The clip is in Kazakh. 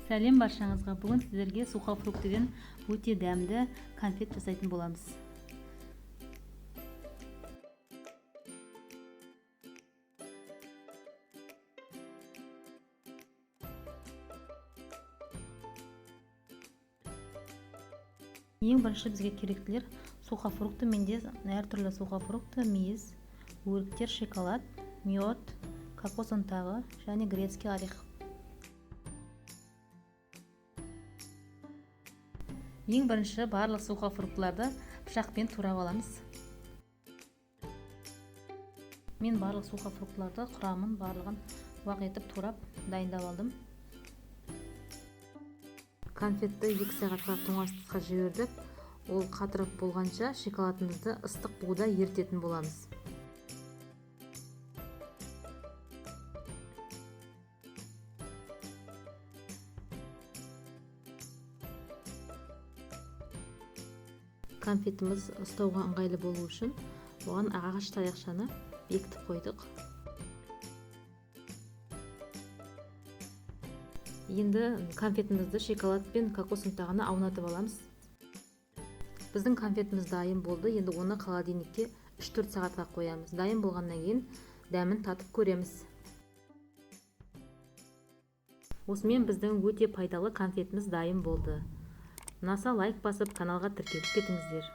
Сәлем баршаңызға. Бүгін сіздерге сухофруктіден өте дәмді конфет жасайтын боламыз. Ең бірінші бізге керектілер сухофрукты, менде әртүрлі сухофрукты, мейіз, өріктер, шоколад, мед, кокос ұнтағы және грецкий орех. Ең бірінші барлық сухофруктларды пышақпен турап аламыз. Мен барлық сухофруктларды құрамын барлығын уақ етіп турап дайындап алдым. Конфетті 2 сағатқа тоңазытқышқа жібердік. Ол қатырып болғанша шоколадымызды ыстық буда ерітетін боламыз. Конфетіміз ұстауға ыңғайлы болу үшін оған ағаш таяқшаны бекітіп қойдық. Енді конфетімізді шоколад пен кокос ұнтағына аунатып аламыз. Біздің конфетіміз дайын болды. Енді оны холодильникке 3-4 сағатқа қоямыз. Дайын болғаннан кейін дәмін татып көреміз. Осымен біздің өте пайдалы конфетіміз дайын болды. Ұнаса лайк басып, каналға тіркеліп кетіңіздер.